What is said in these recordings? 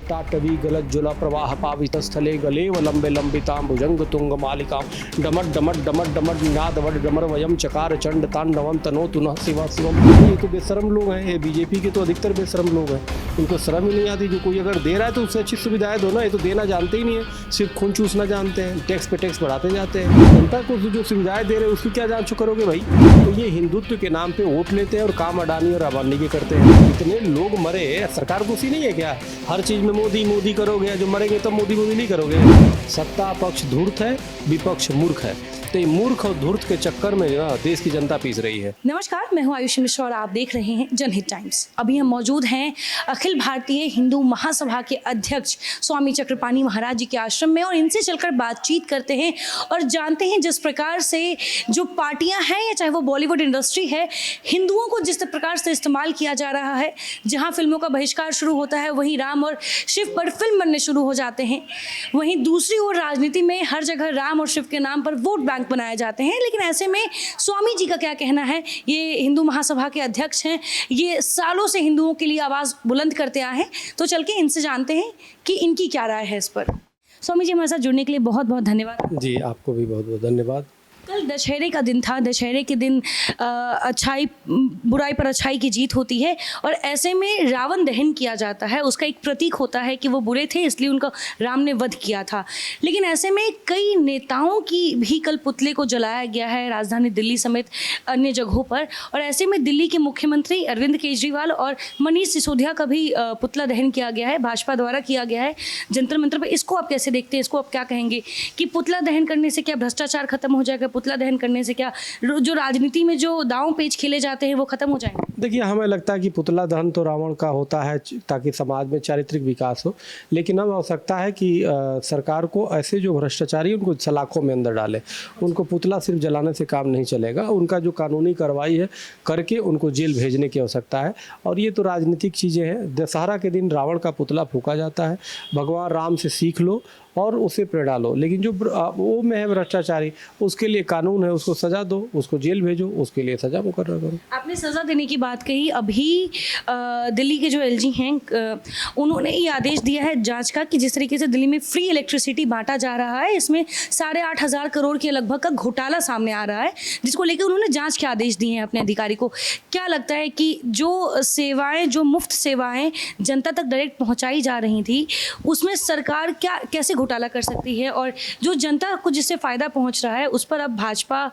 टाटवी गलज्जुल प्रवाह पावित स्थले गलेव लंबे लंबितां भुजंग तुंग मालिकां डमट डमट डमट डमट नादवट डमर वयम चकार चंड तांडवम तनोतु नः शिवा शिवम। ये तो बेशरम लोग हैं, ये बीजेपी के तो अधिकतर बेशरम लोग हैं, इनको शर्म ही नहीं आती। जो कोई अगर दे रहा है तो उससे अच्छी सुविधाएं दो ना, ये तो देना जानते ही नहीं है, सिर्फ खून चूसना जानते हैं, टैक्स पे टैक्स बढ़ाते जाते हैं। जनता को जो सुविधाएं दे रहे हैं उसकी क्या जांच करोगे भाई? तो ये हिंदुत्व के नाम पे वोट लेते हैं और काम अडानी और अबानी के करते हैं। इतने लोग मरे, सरकार खुशी नहीं है क्या? हर चीज में मोदी मोदी करोगे, जो मरेंगे तब मोदी मोदी नहीं करोगे। सत्ता पक्ष धूर्त है, विपक्ष मूर्ख है, तो ये मूर्ख और धूर्त के चक्कर में ना देश की जनता पीस रही है। नमस्कार, मैं हूं आयुषी मिश्रा और आप देख रहे हैं जनहित टाइम्स। अभी हम मौजूद हैं अखिल भारतीय हिंदू महासभा के अध्यक्ष स्वामी चक्रपाणी महाराज जी के आश्रम में और इनसे चलकर बातचीत करते हैं और जानते हैं जिस प्रकार से जो पार्टियां हैं या चाहे वो बॉलीवुड इंडस्ट्री है, हिंदुओं को जिस प्रकार से इस्तेमाल किया जा रहा है। जहां फिल्मों का बहिष्कार शुरू होता है वहीं राम और शिव पर फिल्म बनने शुरू हो जाते हैं। वहीं दूसरी ओर राजनीति में हर जगह राम और शिव के नाम पर वोट बैंक बनाए जाते हैं। लेकिन ऐसे में स्वामी जी का क्या कहना है? ये हिंदू महासभा के अध्यक्ष हैं, ये सालों से हिंदुओं के लिए आवाज़ बुलंद करते आए हैं। तो चल के इनसे जानते हैं कि इनकी क्या राय है इस पर। स्वामी जी, हमारे साथ जुड़ने के लिए बहुत बहुत धन्यवाद। जी, आपको भी बहुत बहुत धन्यवाद। कल दशहरे का दिन था। दशहरे के दिन अच्छाई बुराई पर अच्छाई की जीत होती है और ऐसे में रावण दहन किया जाता है। उसका एक प्रतीक होता है कि वो बुरे थे इसलिए उनका राम ने वध किया था। लेकिन ऐसे में कई नेताओं की भी कल पुतले को जलाया गया है राजधानी दिल्ली समेत अन्य जगहों पर। और ऐसे में दिल्ली के मुख्यमंत्री अरविंद केजरीवाल और मनीष सिसोदिया का भी पुतला दहन किया गया है, भाजपा द्वारा किया गया है जंतर मंतर पर। इसको आप कैसे देखते हैं? इसको आप क्या कहेंगे कि पुतला दहन करने से क्या भ्रष्टाचार खत्म हो जाएगा? पुतला दहन करने से क्या जो राजनीति में जो दांव पेच खेले जाते हैं वो खत्म हो जाएंगे? देखिए, हमें लगता है कि पुतला दहन तो रावण का होता है ताकि समाज में चारित्रिक विकास हो, लेकिन अब आवश्यकता है कि सरकार को ऐसे जो भ्रष्टाचारी उनको सलाखों में अंदर डाले। उनको पुतला सिर्फ जलाने से काम नहीं चलेगा, उनका जो कानूनी कार्रवाई है करके उनको जेल भेजने की आवश्यकता है। और ये तो राजनीतिक चीज़ें हैं। दशहरा के दिन रावण का पुतला फूंका जाता है। भगवान राम से सीख लो और उसे प्रेरणा लो, लेकिन जो वो में है भ्रष्टाचारी, उसके लिए कानून है, उसको सजा दो, उसको जेल भेजो, उसके लिए सजा मुकर्रर करो। आपने सजा देने की बात कही। अभी दिल्ली के जो एलजी हैं उन्होंने ये आदेश दिया है जांच का कि जिस तरीके से दिल्ली में फ्री इलेक्ट्रिसिटी बांटा जा रहा है, इसमें 8,500 करोड़ के लगभग का घोटाला सामने आ रहा है, जिसको लेकर उन्होंने जांच के आदेश दिए हैं अपने अधिकारी को। क्या लगता है कि जो सेवाएं, जो मुफ्त सेवाएं जनता तक डायरेक्ट पहुंचाई जा रही थी, उसमें सरकार क्या कैसे घोटाला कर सकती है? और जो जनता को जिससे फायदा पहुंच रहा है उस पर अब भाजपा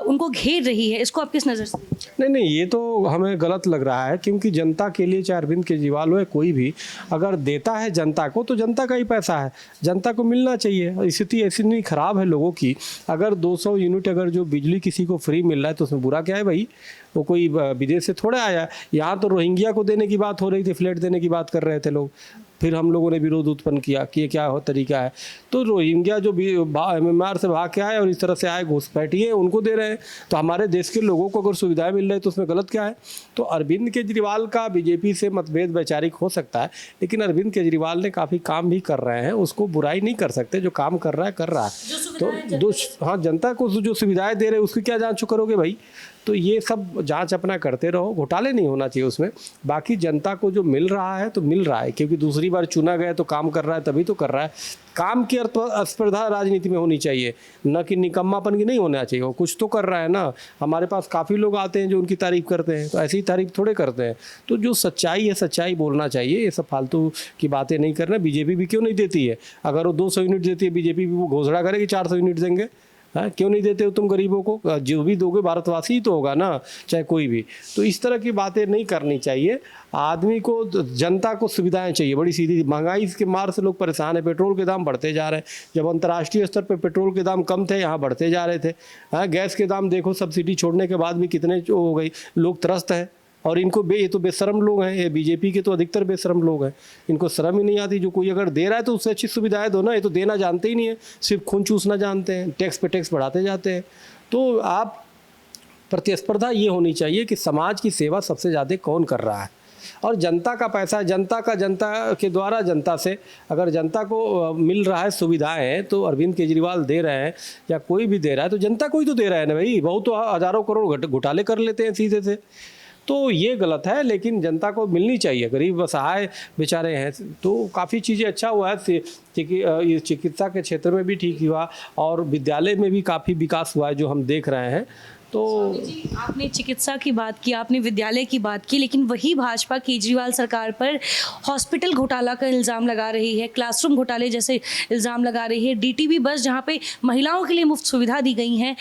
उनको घेर रही है, इसको आप किस नज़र से? नहीं, ये तो हमें गलत लग रहा है, क्योंकि जनता के लिए चाहे अरविंद केजरीवाल हो या कोई भी अगर देता है जनता को तो जनता का ही पैसा है, जनता को मिलना चाहिए। स्थिति ऐसी नहीं खराब है लोगों की। अगर 200 यूनिट अगर जो बिजली किसी को फ्री मिल रहा है तो उसमें बुरा क्या है भाई? वो कोई विदेश से थोड़ा आया। यहाँ तो रोहिंग्या को देने की बात हो रही थी, फ्लैट देने की बात कर रहे थे लोग, फिर हम लोगों ने विरोध उत्पन्न किया कि ये क्या हो तरीका है। तो रोहिंग्या जो MMR से भाग के आए और इस तरह से आए घुसपैठिए, उनको दे रहे हैं। तो हमारे देश के लोगों को अगर सुविधाएं मिल रही है तो उसमें गलत क्या है? तो अरविंद केजरीवाल का बीजेपी से मतभेद वैचारिक हो सकता है, लेकिन अरविंद केजरीवाल ने काफ़ी काम भी कर रहे हैं, उसको बुराई नहीं कर सकते। जो काम कर रहा है तो हाँ, जनता को जो सुविधाएं दे रहे हैं उसकी क्या जांच करोगे भाई? तो ये सब जांच अपना करते रहो, घोटाले नहीं होना चाहिए उसमें। बाकी जनता को जो मिल रहा है तो मिल रहा है, क्योंकि दूसरी बार चुना गया तो काम कर रहा है, तभी तो कर रहा है। काम की स्पर्धा राजनीति में होनी चाहिए, न कि निकम्मापन की नहीं होना चाहिए। वो कुछ तो कर रहा है ना। हमारे पास काफ़ी लोग आते हैं जो उनकी तारीफ करते हैं, तो ऐसी तारीफ थोड़े करते हैं। तो जो सच्चाई है सच्चाई बोलना चाहिए, ये सब फालतू की बातें नहीं करना। बीजेपी भी क्यों नहीं देती है? अगर वो 200 यूनिट देती है बीजेपी भी, वो घोषणा करे कि 400 यूनिट देंगे। हाँ, क्यों नहीं देते हो तुम गरीबों को? जो भी दोगे भारतवासी ही तो होगा ना, चाहे कोई भी। तो इस तरह की बातें नहीं करनी चाहिए। आदमी को, जनता को सुविधाएं चाहिए। बड़ी सीधी महंगाई के मार से लोग परेशान है, पेट्रोल के दाम बढ़ते जा रहे हैं। जब अंतर्राष्ट्रीय स्तर पर पेट्रोल के दाम कम थे, यहाँ बढ़ते जा रहे थे। हाँ, गैस के दाम देखो, सब्सिडी छोड़ने के बाद भी कितने हो गई, लोग त्रस्त हैं। और इनको ये तो बेशरम लोग हैं, ये बीजेपी के तो अधिकतर बेशरम लोग हैं, इनको शर्म ही नहीं आती। जो कोई अगर दे रहा है तो उससे अच्छी सुविधाएं दो ना, ये तो देना जानते ही नहीं है, सिर्फ खून चूसना जानते हैं, टैक्स पे टैक्स बढ़ाते जाते हैं। तो आप प्रतिस्पर्धा ये होनी चाहिए कि समाज की सेवा सबसे ज़्यादा कौन कर रहा है, और जनता का पैसा, जनता के द्वारा जनता से अगर जनता को मिल रहा है सुविधाएं, तो अरविंद केजरीवाल दे रहे हैं या कोई भी दे रहा है तो जनता को ही तो दे रहा है ना भाई। बहुत तो हज़ारों करोड़ घोटाले कर लेते हैं सीधे से। तो ये गलत है, लेकिन जनता को मिलनी चाहिए। गरीब असहाय बेचारे हैं, तो काफ़ी चीज़ें अच्छा हुआ है। ये चिकित्सा के क्षेत्र में भी ठीक हुआ और विद्यालय में भी काफ़ी विकास हुआ है जो हम देख रहे हैं। तो आपने चिकित्सा की बात की, आपने विद्यालय की बात की, लेकिन वही भाजपा केजरीवाल सरकार पर हॉस्पिटल घोटाला का इल्ज़ाम लगा रही है, क्लासरूम घोटाले जैसे इल्ज़ाम लगा रही है, डीटीबी बस जहाँ पे महिलाओं के लिए मुफ्त सुविधा दी गई हैं,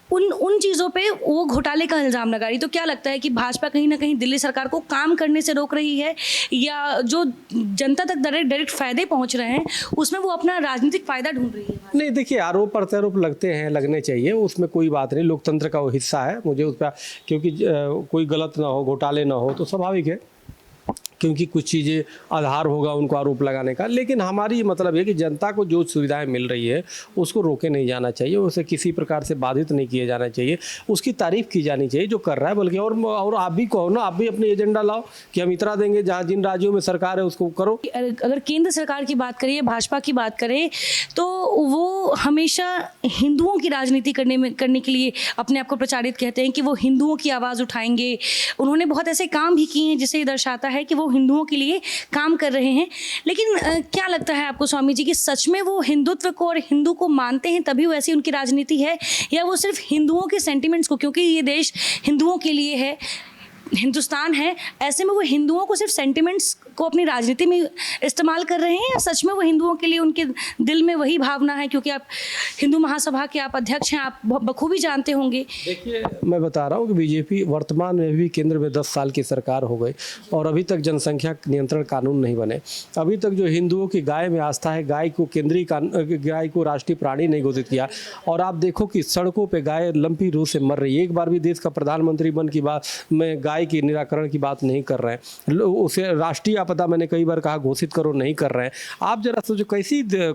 उन चीज़ों पे वो घोटाले का इल्ज़ाम लगा रही। तो क्या लगता है कि भाजपा कहीं ना कहीं दिल्ली सरकार को काम करने से रोक रही है, या जो जनता तक डायरेक्ट फ़ायदे पहुंच रहे हैं उसमें वो अपना राजनीतिक फ़ायदा ढूंढ रही है? नहीं, देखिए, आरोप प्रत्यारोप लगते हैं, लगने चाहिए, उसमें कोई बात नहीं, लोकतंत्र का वो हिस्सा है। मुझे उस पर, क्योंकि कोई गलत ना हो, घोटाले ना हो, तो स्वाभाविक है, क्योंकि कुछ चीज़ें आधार होगा उनको आरोप लगाने का। लेकिन हमारी मतलब है कि जनता को जो सुविधाएं मिल रही है उसको रोके नहीं जाना चाहिए, उसे किसी प्रकार से बाधित नहीं किया जाना चाहिए, उसकी तारीफ़ की जानी चाहिए जो कर रहा है। बल्कि और आप भी कहो ना, आप भी अपने एजेंडा लाओ कि हम इतना देंगे, जहाँ जिन राज्यों में सरकार है उसको करो। अगर केंद्र सरकार की बात करें, भाजपा की बात करें, तो वो हमेशा हिंदुओं की राजनीति करने के लिए अपने आप को प्रचारित कहते हैं कि वो हिंदुओं की आवाज़ उठाएंगे। उन्होंने बहुत ऐसे काम भी किए हैं जिसे ये दर्शाता है कि वो हिंदुओं के लिए काम कर रहे हैं। लेकिन क्या लगता है आपको स्वामी जी कि सच में वो हिंदुत्व को और हिंदू को मानते हैं तभी वैसी उनकी राजनीति है, या वो सिर्फ हिंदुओं के सेंटिमेंट्स को, क्योंकि ये देश हिंदुओं के लिए है, हिंदुस्तान है, ऐसे में वो हिंदुओं को सिर्फ सेंटिमेंट्स को अपनी राजनीति में इस्तेमाल कर रहे हैं, या सच में वो हिंदुओं के लिए उनके दिल में वही भावना है? क्योंकि आप हिंदू महासभा के आप अध्यक्ष हैं, आप बखूबी जानते होंगे। देखिए, मैं बता रहा हूँ कि बीजेपी वर्तमान में भी केंद्र में 10 साल की सरकार हो गई और अभी तक जनसंख्या नियंत्रण कानून नहीं बने। अभी तक जो हिंदुओं की गाय में आस्था है, गाय को राष्ट्रीय प्राणी नहीं घोषित किया। और आप देखो कि सड़कों पर गाय लंपी रूप से मर रही है। एक बार भी देश का प्रधानमंत्री बन की बात में गाय की निराकरण की बात नहीं कर रहे हैं। उसे राष्ट्रीय आपदा मैंने कई बार कहा घोषित करो, नहीं कर रहे हैं। आप जरा सोचो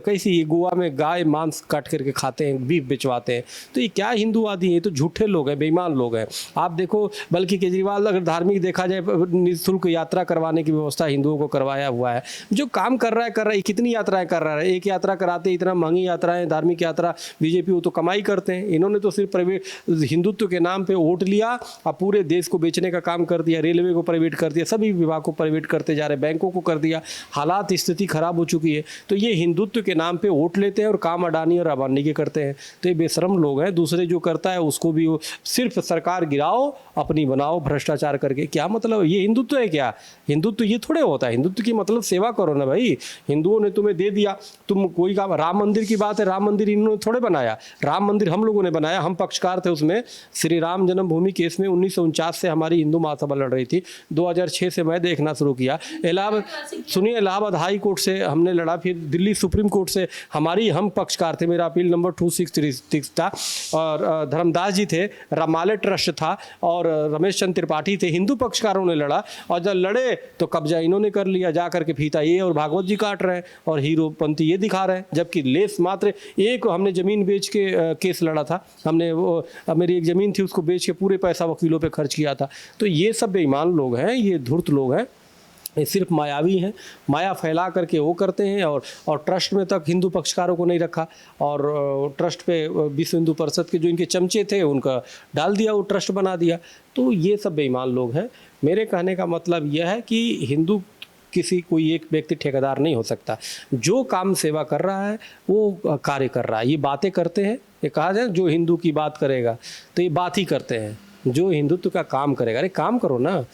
कैसी गोवा में गाय मांस काट करके खाते हैं, बीफ बिचवाते हैं। तो ये क्या हिंदूवादी है? ये तो झूठे लोग हैं, बेईमान लोग हैं। आप देखो, बल्कि केजरीवाल अगर धार्मिक देखा जाए, निःशुल्क यात्रा करवाने की व्यवस्था हिंदुओं को करवाया हुआ है। जो काम कर रहा है। कितनी यात्राएं कर रहा है? एक यात्रा कराते इतना महंगी यात्राएं, धार्मिक यात्रा। बीजेपी वो तो कमाई करते हैं। इन्होंने तो सिर्फ प्राइवेट हिंदुत्व के नाम पे वोट लिया और पूरे देश को बेचने का काम कर दिया। रेलवे को प्राइवेट कर दिया, सभी विभाग को प्राइवेट करते जा रहे, बैंकों को कर दिया। हालात स्थिति खराब हो चुकी है। तो ये हिंदुत्व के नाम पे वोट लेते हैं और काम अडानी और अंबानी के करते हैं। तो ये बेशरम लोग हैं। दूसरे जो करता है उसको भी वो सिर्फ सरकार गिराओ, अपनी बनाओ, भ्रष्टाचार करके। क्या मतलब? ये हिंदुत्व है क्या? हिंदुत्व ये थोड़े होता है। हिंदुत्व की मतलब सेवा करो ना भाई। हिंदुओं ने तुम्हें दे दिया, तुम कोई काम। राम मंदिर की बात है, राम मंदिर इन्होंने थोड़े बनाया, राम मंदिर हम लोगों ने बनाया। हम पक्षकार थे उसमें। श्री राम जन्मभूमि केस में 1949 से हमारी हिंदू महासभा लड़ रही थी। 2006 से मैं देखना शुरू किया। इलाहाबाद हाई कोर्ट से हमने लड़ा, फिर दिल्ली सुप्रीम कोर्ट से हम पक्षकार थे। मेरा अपील नंबर 2636 था। और धर्मदास जी थे, रामालय ट्रस्ट था, और रमेश चंद्र त्रिपाठी थे। हिंदू पक्षकारों ने लड़ा, और जब लड़े तो कब्जा इन्होंने कर लिया। जा करके फीता ये और भागवत जी काट रहे हैं और हीरोपंथी ये दिखा रहे हैं। जबकि लेस मात्र एक हमने जमीन बेच के केस लड़ा था। हमने मेरी एक जमीन थी, उसको बेच के पूरे पैसा वकीलों पे खर्च किया था। तो ये सब बेईमान लोग हैं, ये धूर्त लोग हैं, ये सिर्फ मायावी हैं। माया फैला करके वो करते हैं। और ट्रस्ट में तक हिंदू पक्षकारों को नहीं रखा, और ट्रस्ट पे विश्व हिंदू परिषद के जो इनके चमचे थे उनका डाल दिया, वो ट्रस्ट बना दिया। तो ये सब बेईमान लोग हैं। मेरे कहने का मतलब यह है कि हिंदू कोई एक व्यक्ति ठेकेदार नहीं हो सकता। जो काम सेवा कर रहा है वो कार्य कर रहा है। ये बातें करते हैं, ये कहा जाए जो हिंदू की बात करेगा तो ये बात ही करते हैं। जो हिंदुत्व का काम करेगा, अरे काम करो ना।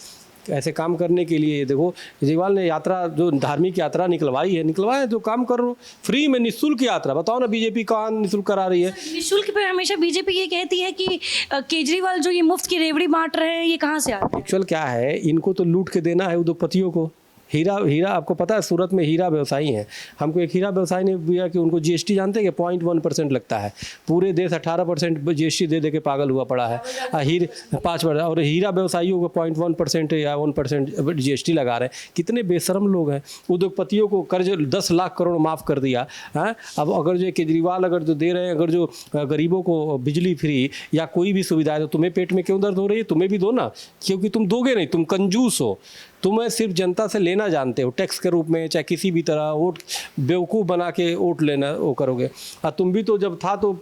ऐसे काम करने के लिए देखो, केजरीवाल ने यात्रा, जो धार्मिक यात्रा निकलवाए, जो काम करो फ्री में, निःशुल्क यात्रा। बताओ ना, बीजेपी कहाँ निःशुल्क करा रही है? निःशुल्क पे हमेशा बीजेपी ये कहती है कि केजरीवाल जो ये मुफ्त की रेवड़ी बांट रहे हैं, ये कहाँ से आ रहा है? एक्चुअल क्या है, इनको तो लूट के देना है उद्योगपतियों को। हीरा आपको पता है, सूरत में हीरा व्यवसायी हैं। हमको एक हीरा व्यवसायी ने दिया कि उनको जीएसटी जानते हैं कि 0.1% लगता है। पूरे देश 18% जीएसटी दे के पागल हुआ पड़ा है। 5%, और हीरा व्यवसायियों को 0.1% या 1% जीएसटी लगा रहे हैं। कितने बेशरम लोग हैं। उद्योगपतियों को कर्ज 10 लाख करोड़ माफ़ कर दिया है। अब अगर जो केजरीवाल अगर जो दे रहे हैं, अगर जो गरीबों को बिजली फ्री या कोई भी सुविधा है, तो तुम्हें पेट में क्यों दर्द हो रही है? तुम्हें भी दो ना, क्योंकि तुम दोगे नहीं, तुम कंजूस हो। तुम्हें सिर्फ जनता से लेना जानते हो, टैक्स के रूप में, चाहे किसी भी तरह वोट बेवकूफ़ बना के वोट लेना वो करोगे। और तुम भी तो जब था तो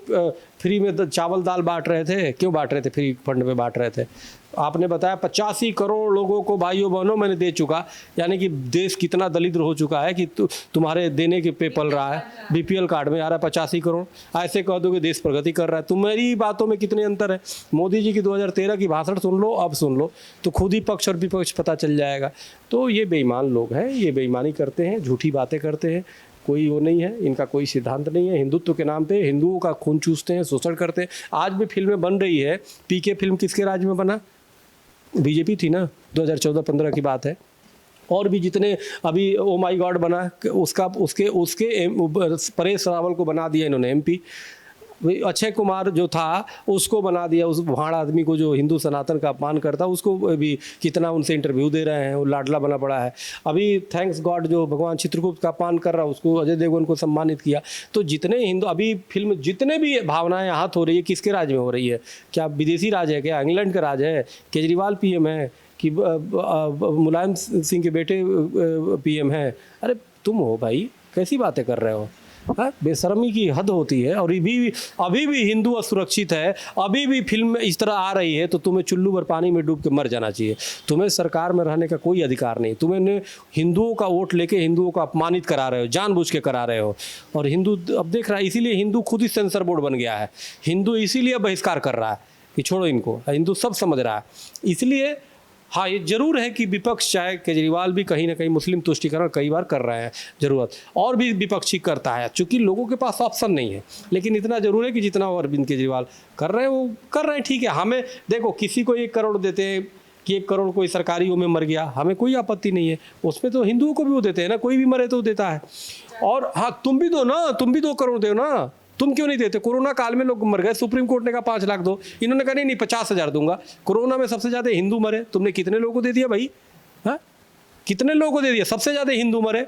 फ्री में चावल दाल बांट रहे थे, क्यों बांट रहे थे? फ्री फंड में बांट रहे थे। आपने बताया 85 करोड़ लोगों को भाइयों बहनों मैंने दे चुका, यानी कि देश कितना दलित हो चुका है कि तुम्हारे देने के पे पल रहा है। बीपीएल कार्ड में आ रहा है 85 करोड़, ऐसे कह दो कि देश प्रगति कर रहा है। तुम्हारी बातों में कितने अंतर है। मोदी जी की 2013 की भाषण सुन लो, अब सुन लो तो खुद ही पक्ष और विपक्ष पता चल जाएगा। तो ये बेईमान लोग हैं, ये बेईमानी करते हैं, झूठी बातें करते हैं, कोई वो नहीं है, इनका कोई सिद्धांत नहीं है। हिंदुत्व के नाम पे हिंदुओं का खून चूसते हैं, शोषण करते हैं। आज भी फिल्में बन रही है, पीके फिल्म किसके राज में बना? बीजेपी थी ना, 2014-15 की बात है। और भी जितने अभी ओ माई गॉड बना, उसका उसके परेश रावल को बना दिया इन्होंने एमपी। अक्षय कुमार जो था उसको बना दिया, उस भाड़ आदमी को जो हिंदू सनातन का अपमान करता, उसको भी कितना उनसे इंटरव्यू दे रहे हैं, वो लाडला बना पड़ा है। अभी थैंक्स गॉड जो भगवान चित्रगुप्त का अपमान कर रहा है, उसको अजय देवगन को सम्मानित किया। तो जितने हिंदू अभी फिल्म जितने भी भावनाएं हाथ हो रही है, किसके राज में हो रही है? क्या विदेशी राज है? क्या इंग्लैंड का राज है? केजरीवाल पीएम है कि मुलायम सिंह के बेटे पीएम है? अरे तुम हो भाई, कैसी बातें कर रहे हो? हाँ, बेशर्मी की हद होती है। और अभी भी हिंदू असुरक्षित है, अभी भी फिल्म इस तरह आ रही है, तो तुम्हें चुल्लू भर पानी में डूब के मर जाना चाहिए। तुम्हें सरकार में रहने का कोई अधिकार नहीं। तुम्हें हिंदुओं का वोट लेके हिंदुओं को अपमानित करा रहे हो, जानबूझ के करा रहे हो। और हिंदू अब देख रहा है, इसीलिए हिंदू खुद ही सेंसर बोर्ड बन गया है। हिंदू इसीलिए बहिष्कार कर रहा है कि छोड़ो इनको, हिंदू सब समझ रहा है। इसलिए हाँ, ये जरूर है कि विपक्ष, चाहे केजरीवाल भी कहीं ना कहीं मुस्लिम तुष्टीकरण कई बार कर रहे हैं, जरूरत और भी विपक्षी करता है, चूंकि लोगों के पास ऑप्शन नहीं है। लेकिन इतना जरूर है कि जितना अरविंद केजरीवाल कर रहे हैं वो कर रहे हैं, ठीक है। हमें देखो, किसी को 1 करोड़ देते हैं कि 1 करोड़ कोई सरकारी में मर गया, हमें कोई आपत्ति नहीं है। उसमें तो हिंदुओं को भी वो देते हैं ना, कोई भी मरे तो देता है। और हाँ, तुम भी दो ना, तुम भी 2 करोड़ दो ना, तुम क्यों नहीं देते? कोरोना काल में लोग मर गए, सुप्रीम कोर्ट ने कहा 5 लाख दो, इन्होंने कहा नहीं 50,000 दूंगा। कोरोना में सबसे ज़्यादा हिंदू मरे, तुमने कितने लोगों को दे दिया भाई? हाँ, कितने लोगों को दे दिया? सबसे ज़्यादा हिंदू मरे।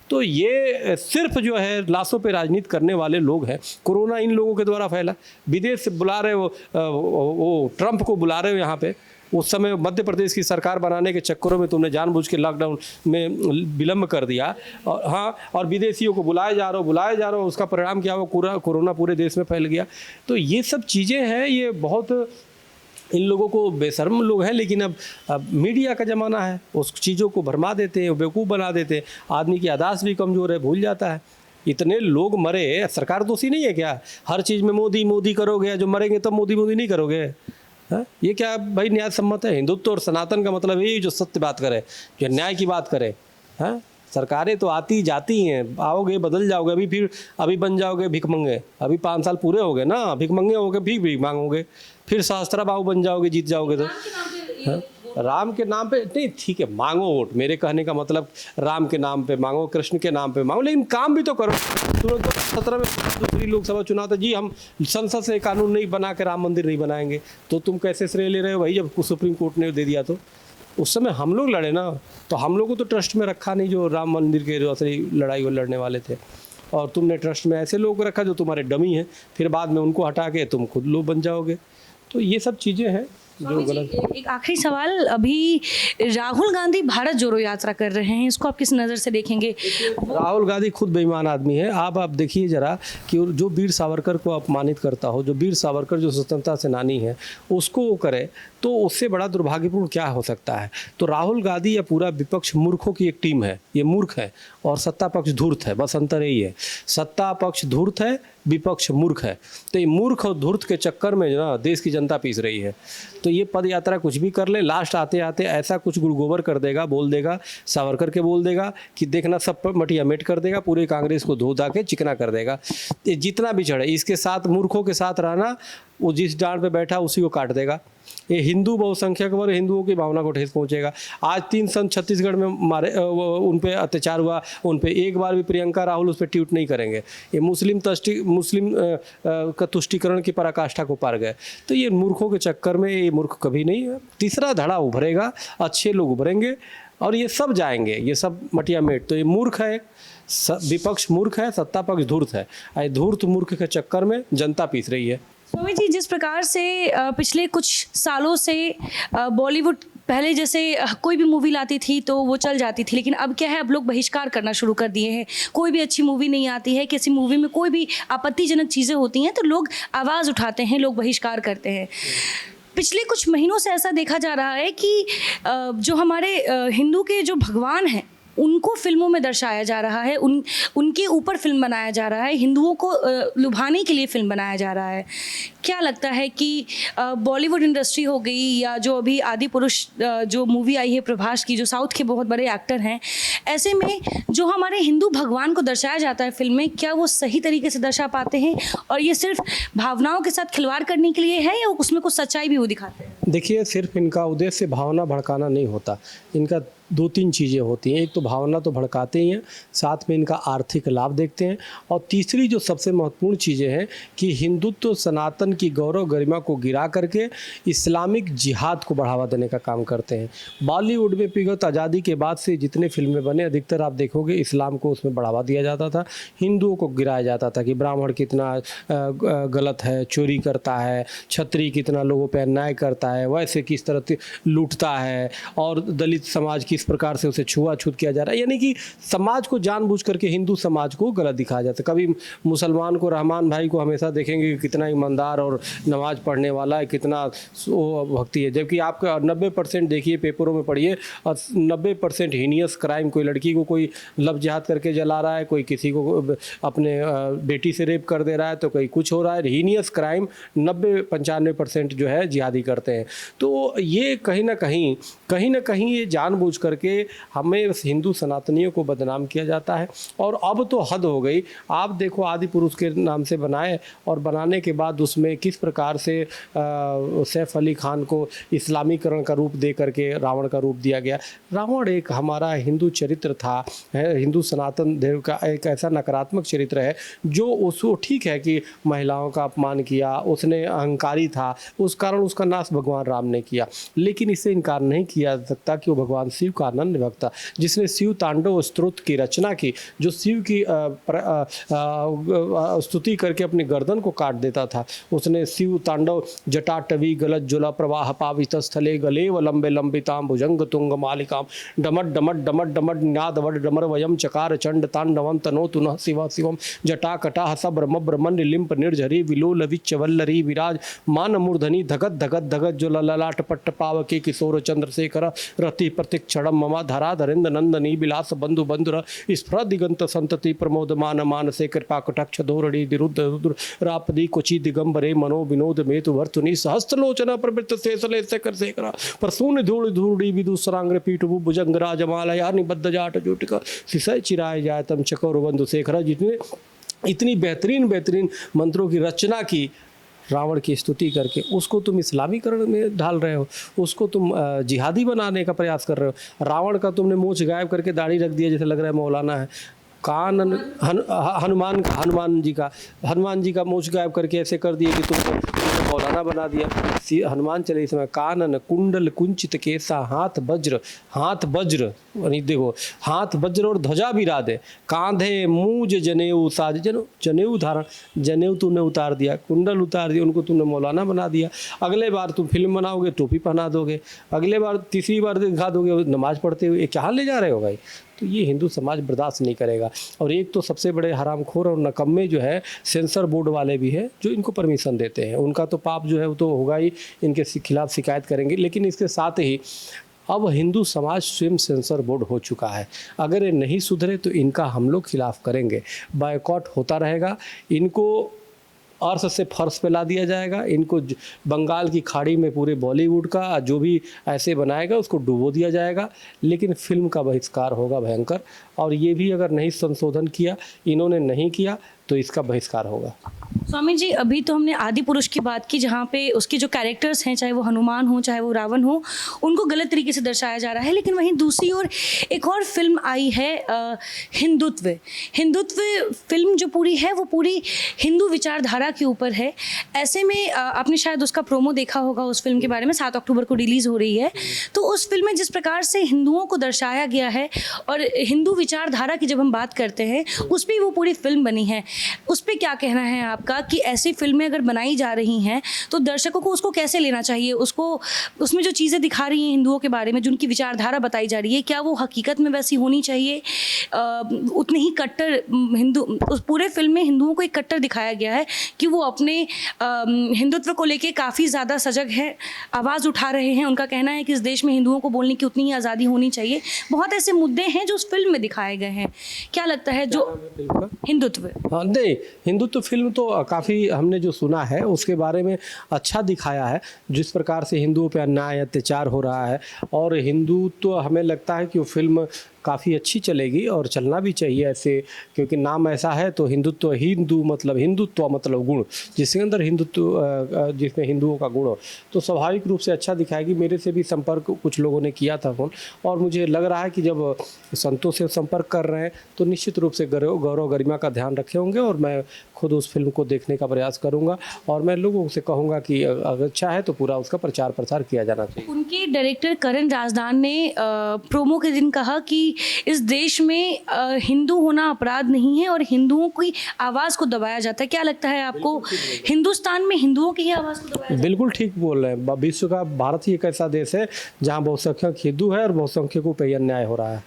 तो ये सिर्फ जो है लाशों पे राजनीति करने वाले लोग हैं। कोरोना इन लोगों के द्वारा फैला। विदेश से बुला रहे वो ट्रंप को बुला रहे हो यहाँ पे। उस समय मध्य प्रदेश की सरकार बनाने के चक्करों में तुमने जानबूझ के लॉकडाउन में विलम्ब कर दिया। और हाँ, और विदेशियों को बुलाए जा रहे हो, उसका परिणाम क्या हुआ? कोरोना पूरे देश में फैल गया। तो ये सब चीज़ें हैं, ये बहुत इन लोगों को बेशर्म लोग हैं। लेकिन अब मीडिया का ज़माना है, उस चीज़ों को भरमा देते हैं, बेवकूफ़ बना देते हैं। आदमी की याददाश्त भी कमज़ोर है, भूल जाता है। इतने लोग मरे, सरकार दोषी नहीं है क्या? हर चीज़ में मोदी मोदी करोगे, जो मरेंगे तब मोदी मोदी नहीं करोगे? हाँ, ये क्या भाई न्याय सम्मत है? हिंदुत्व और सनातन का मतलब यही, जो सत्य बात करे, जो न्याय की बात करे। हाँ, सरकारें तो आती जाती हैं, आओगे बदल जाओगे, अभी बन जाओगे भिखमंगे। अभी 5 साल पूरे हो गए ना, भिखमंगे हो गए, भीख मांगोगे, फिर शास्त्रा बाबू बन जाओगे, जीत जाओगे तो। हाँ, राम के नाम पे नहीं, ठीक है, मांगो वोट। मेरे कहने का मतलब राम के नाम पे मांगो, कृष्ण के नाम पे मांगो, लेकिन काम भी तो करो। 2017 में दूसरी लोकसभा चुनाव था जी, हम संसद से कानून नहीं बना के राम मंदिर नहीं बनाएंगे, तो तुम कैसे श्रेय ले रहे हो भाई? जब सुप्रीम कोर्ट ने दे दिया तो उस समय हम लोग लड़े ना, तो हम लोगों को तो ट्रस्ट में रखा नहीं जो राम मंदिर के जो असली लड़ाई वो लड़ने वाले थे। और तुमने ट्रस्ट में ऐसे लोग रखा जो तुम्हारे डमी हैं, फिर बाद में उनको हटा के तुम खुद लोग बन जाओगे। तो ये सब चीज़ें हैं जो गलत। एक आखिरी सवाल, अभी राहुल गांधी भारत जोड़ो यात्रा कर रहे हैं, इसको आप किस नज़र से देखेंगे? राहुल गांधी खुद बेईमान आदमी है। आप देखिए जरा कि जो वीर सावरकर को अपमानित करता हो, जो वीर सावरकर जो स्वतंत्रता सेनानी है, उसको वो करे, तो उससे बड़ा दुर्भाग्यपूर्ण क्या हो सकता है? तो राहुल गांधी या पूरा विपक्ष मूर्खों की एक टीम है। ये मूर्ख है और सत्ता पक्ष धूर्त है, बस अंतर यही है। सत्ता पक्ष धूर्त है, विपक्ष मूर्ख है। तो ये मूर्ख और धूर्त के चक्कर में ना देश की जनता पीस रही है। तो ये पद यात्रा कुछ भी कर ले, लास्ट आते आते ऐसा कुछ गुड़गोबर कर देगा, बोल देगा, सावरकर के बोल देगा कि देखना सब मटिया मेट कर देगा, पूरे कांग्रेस को धो धा के चिकना कर देगा। ये जितना भी चढ़े, इसके साथ मूर्खों के साथ रहना, वो जिस डांड पे बैठा उसी को काट देगा। ये हिंदू बहुसंख्यक वर्ग, हिंदुओं की भावना को ठेस पहुंचेगा। आज 3 सन छत्तीसगढ़ में मारे, उन पे अत्याचार हुआ, उन पे एक बार भी प्रियंका राहुल उस पर ट्वीट नहीं करेंगे। ये मुस्लिम का तुष्टीकरण की पराकाष्ठा को पार गए। तो ये मूर्खों के चक्कर में ये मूर्ख कभी नहीं है। तीसरा धड़ा उभरेगा, अच्छे लोग उभरेंगे और ये सब जाएंगे, ये सब मटिया मेट। तो ये मूर्ख है, विपक्ष मूर्ख है, सत्ता पक्ष धूर्त है। धूर्त मूर्ख के चक्कर में जनता पीस रही है। स्वामी जी, जिस प्रकार से पिछले कुछ सालों से बॉलीवुड पहले जैसे कोई भी मूवी लाती थी तो वो चल जाती थी, लेकिन अब क्या है, अब लोग बहिष्कार करना शुरू कर दिए हैं। कोई भी अच्छी मूवी नहीं आती है, किसी मूवी में कोई भी आपत्तिजनक चीज़ें होती हैं तो लोग आवाज़ उठाते हैं, लोग बहिष्कार करते हैं। पिछले कुछ महीनों से ऐसा देखा जा रहा है कि जो हमारे हिंदू के जो भगवान हैं उनको फिल्मों में दर्शाया जा रहा है, उनके ऊपर फिल्म बनाया जा रहा है, हिंदुओं को लुभाने के लिए फिल्म बनाया जा रहा है। क्या लगता है कि बॉलीवुड इंडस्ट्री हो गई या जो अभी आदि पुरुष जो मूवी आई है प्रभास की, जो साउथ के बहुत बड़े एक्टर हैं, ऐसे में जो हमारे हिंदू भगवान को दर्शाया जाता है फिल्म में, क्या वो सही तरीके से दर्शा पाते हैं और ये सिर्फ भावनाओं के साथ खिलवाड़ करने के लिए है या उसमें कुछ सच्चाई भी वो दिखाते हैं? देखिए, सिर्फ इनका उद्देश्य भावना भड़काना नहीं होता, इनका 2-3 चीज़ें होती हैं। एक तो भावना तो भड़काते ही हैं, साथ में इनका आर्थिक लाभ देखते हैं, और तीसरी जो सबसे महत्वपूर्ण चीज़ें हैं कि हिंदुत्व सनातन की गौरव गरिमा को गिरा करके इस्लामिक जिहाद को बढ़ावा देने का काम करते हैं। बॉलीवुड में विगत आज़ादी के बाद से जितने फिल्में बने, अधिकतर आप देखोगे इस्लाम को उसमें बढ़ावा दिया जाता था, हिंदुओं को गिराया जाता था कि ब्राह्मण कितना गलत है, चोरी करता है, क्षत्रिय कितना लोगों पर अन्याय करता है, वैसे किस तरह लूटता है, और दलित समाज किस प्रकार से उसे छुआछूत किया जा रहा है। यानी कि समाज को जानबूझ करके हिंदू समाज को गलत दिखाया जाता है। कभी मुसलमान को, रहमान भाई को हमेशा देखेंगे कि कितना ईमानदार और नमाज पढ़ने वाला है, कितना भक्ति है, जबकि आपका 90% देखिए, पेपरों में पढ़िए, और 90% हीनियस क्राइम, कोई लड़की को कोई लव जिहाद करके जला रहा है, कोई किसी को अपने बेटी से रेप कर दे रहा है, तो कोई कुछ हो रहा है। हीनियस क्राइम 90-95% जो है जिहादी करते हैं। तो ये कहीं ना कहीं ये जानबूझ करके हमें हिंदू सनातनियों को बदनाम किया जाता है। और अब तो हद हो गई। आप देखो, आदि पुरुष के नाम से बनाए, और बनाने के बाद उसमें किस प्रकार से सैफ अली खान को इस्लामीकरण का रूप दे करके रावण का रूप दिया गया। रावण एक हमारा हिंदू चरित्र था, हिंदू सनातन देव का एक ऐसा नकारात्मक चरित्र है जो उसको, ठीक है कि महिलाओं का अपमान किया, उसने अहंकारी था, उस कारण उसका नाश भगवान राम ने किया, लेकिन इससे इनकार नहीं किया जा सकता कि वो भगवान शिव का आनंद भक्त था, जिसने शिव तांडव स्तोत्र की रचना की, जो शिव की स्तुति करके अपनी गर्दन को काट देता था। उसने शिव तांडव जटाटवी गलत जुला प्रवाह पावित स्थले गलेव लंबे लंबिताम भुजंग तुंग मालिकाम डमट डमट डमट डमट नाद वड डमर वयम चकार चंड तांडवम तनो तुनः शिव शिवम जटा कटा सब्रम ब्रह्मण्य लिंप निर्झरी विलोल विच्च वल्लरी विराज मान मूर्धनि धगत धगत धगत जो ललाट पट्ट पावके किशोर चंद्रशेखर रति प्रतिक्षणम ममा धरा धरेन्द्र नंदनी विलास बंधु बंधुर स्फुर दिगंत संतति प्रमोद मान मानसे कृपा कटाक्ष धोरणी दिरुद्र रुद्र रापदी कुचि दिगंबरे मनो विनोद मेतु वर्तुनि सहस्त्रलोचना प्रवृत्त शेषले शेखर शेखरा प्रसून धूल धूड़ी विदुसरांग्र पीठ भुजंग राजमालया निबद्ध जाट जुटिका सिसय चिराय जायतम चकोर बंधु शेखरा, जितने इतनी बेहतरीन मंत्रों की रचना की रावण की स्तुति करके, उसको तुम इस्लामीकरण में ढाल रहे हो, उसको तुम जिहादी बनाने का प्रयास कर रहे हो। रावण का तुमने मूंछ गायब करके दाढ़ी रख दिया, जैसे लग रहा है मौलाना है। कानन हनुमान जी का मूंछ गायब करके ऐसे कर दिए कि तुमको मौलाना बना दिया। हनुमान चले इस समय कानन कुंडल कुंचित केसा हाथ वज्र देखो, हाथ वज्र और ध्वजा विराजे कांधे मूज जनेऊ साज, जनेऊ धारण, जनेऊ तुमने उतार दिया, कुंडल उतार दिया, उनको तुमने मौलाना बना दिया। अगले बार तुम फिल्म बनाओगे टोपी पहना दोगे, अगले बार तीसरी बार दिखा दोगे नमाज पढ़ते हुए। क्या ले जा रहे हो भाई? तो ये हिंदू समाज बर्दाश्त नहीं करेगा। और एक तो सबसे बड़े हरामखोर और नकम्मे जो है सेंसर बोर्ड वाले भी हैं, जो इनको परमिशन देते हैं। उनका तो पाप जो है वो तो होगा ही, इनके खिलाफ शिकायत करेंगे। लेकिन इसके साथ ही अब हिंदू समाज स्वयं सेंसर बोर्ड हो चुका है। अगर ये नहीं सुधरे तो इनका हम लोग खिलाफ करेंगे, बायकॉट होता रहेगा, इनको अर्श से फर्श पे ला दिया जाएगा, इनको बंगाल की खाड़ी में पूरे बॉलीवुड का जो भी ऐसे बनाएगा उसको डुबो दिया जाएगा। लेकिन फिल्म का बहिष्कार होगा भयंकर, और ये भी अगर नहीं संशोधन किया, इन्होंने नहीं किया, तो इसका बहिष्कार होगा। स्वामी जी, अभी तो हमने आदि पुरुष की बात की, जहाँ पे उसके जो कैरेक्टर्स हैं, चाहे वो हनुमान हो चाहे वो रावण हो, उनको गलत तरीके से दर्शाया जा रहा है। लेकिन वहीं दूसरी ओर एक और फिल्म आई है हिंदुत्व फिल्म जो पूरी है वो पूरी हिंदू विचारधारा के ऊपर है। ऐसे में आपने शायद उसका प्रोमो देखा होगा उस फिल्म के बारे में, 7 अक्टूबर को रिलीज़ हो रही है। तो उस फिल्म में जिस प्रकार से हिंदुओं को दर्शाया गया है और हिंदू विचारधारा की जब हम बात करते हैं उस पर वो पूरी फिल्म बनी है। उस पर क्या कहना है आपका कि ऐसी फिल्में अगर बनाई जा रही हैं तो दर्शकों को उसको कैसे लेना चाहिए, उसको उसमें जो चीज़ें दिखा रही हैं हिंदुओं के बारे में, जो उनकी विचारधारा बताई जा रही है, क्या वो हकीकत में वैसी होनी चाहिए? उतने ही कट्टर हिंदू, उस पूरे फिल्म में हिंदुओं को एक कट्टर दिखाया गया है कि वो अपने हिंदुत्व को लेके काफ़ी ज़्यादा सजग है, आवाज़ उठा रहे हैं। उनका कहना है कि इस देश में हिंदुओं को बोलने की उतनी ही आज़ादी होनी चाहिए। बहुत ऐसे मुद्दे हैं जो उस फिल्म में दिखाए गए हैं। क्या लगता है जो हिंदुत्व? हाँ नहीं, हिंदुत्व फिल्म तो काफ़ी हमने जो सुना है उसके बारे में अच्छा दिखाया है, जिस प्रकार से हिंदुओं पे अन्याय अत्याचार हो रहा है। और हिंदुत्व हमें लगता है कि वो फिल्म काफ़ी अच्छी चलेगी और चलना भी चाहिए ऐसे, क्योंकि नाम ऐसा है तो हिंदुत्व, हिंदुत्व मतलब गुण, जिसके अंदर हिंदुत्व, जिसमें हिंदुओं का गुण हो, तो स्वाभाविक रूप से अच्छा दिखाएगी। मेरे से भी संपर्क कुछ लोगों ने किया था फ़ोन, और मुझे लग रहा है कि जब संतों से संपर्क कर रहे हैं तो निश्चित रूप से गौरव गरिमा का ध्यान रखे होंगे। और मैं खुद उस फिल्म को देखने का प्रयास करूँगा, और मैं लोगों से कहूँगा कि अगर अच्छा है तो पूरा उसका प्रचार प्रसार किया जाना चाहिए। उनके डायरेक्टर करण राजदान ने प्रोमो के दिन कहा कि इस देश में हिंदू होना अपराध नहीं है और हिंदुओं की आवाज़ को दबाया जाता है। क्या लगता है आपको, हिंदुस्तान में हिंदुओं की ही आवाज़ को दबाया जाता है? बिल्कुल ठीक बोल रहे हैं। विश्व का, भारत ही एक ऐसा देश है जहाँ बहुसंख्यक हिंदू है और बहुसंख्यकों पे अन्याय हो रहा है।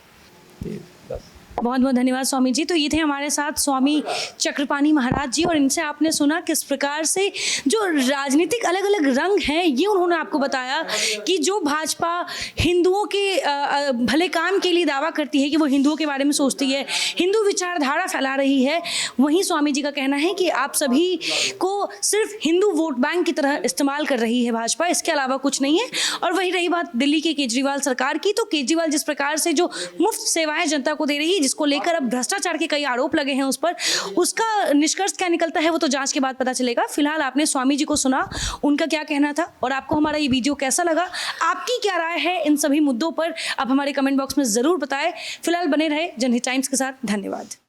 बस। बहुत बहुत धन्यवाद स्वामी जी। तो ये थे हमारे साथ स्वामी चक्रपाणी महाराज जी, और इनसे आपने सुना किस प्रकार से जो राजनीतिक अलग अलग रंग हैं ये उन्होंने आपको बताया कि जो भाजपा हिंदुओं के भले काम के लिए दावा करती है कि वो हिंदुओं के बारे में सोचती है, हिंदू विचारधारा फैला रही है, वहीं स्वामी जी का कहना है कि आप सभी को सिर्फ हिंदू वोट बैंक की तरह इस्तेमाल कर रही है भाजपा, इसके अलावा कुछ नहीं है। और वहीं रही बात दिल्ली के केजरीवाल सरकार की, तो केजरीवाल जिस प्रकार से जो मुफ्त सेवाएं जनता को दे रही है, जिसको लेकर अब भ्रष्टाचार के कई आरोप लगे हैं उस पर, उसका निष्कर्ष क्या निकलता है वो तो जांच के बाद पता चलेगा। फिलहाल आपने स्वामी जी को सुना, उनका क्या कहना था, और आपको हमारा ये वीडियो कैसा लगा, आपकी क्या राय है इन सभी मुद्दों पर, आप हमारे कमेंट बॉक्स में जरूर बताएं। फिलहाल बने रहे जनहित टाइम्स के साथ। धन्यवाद।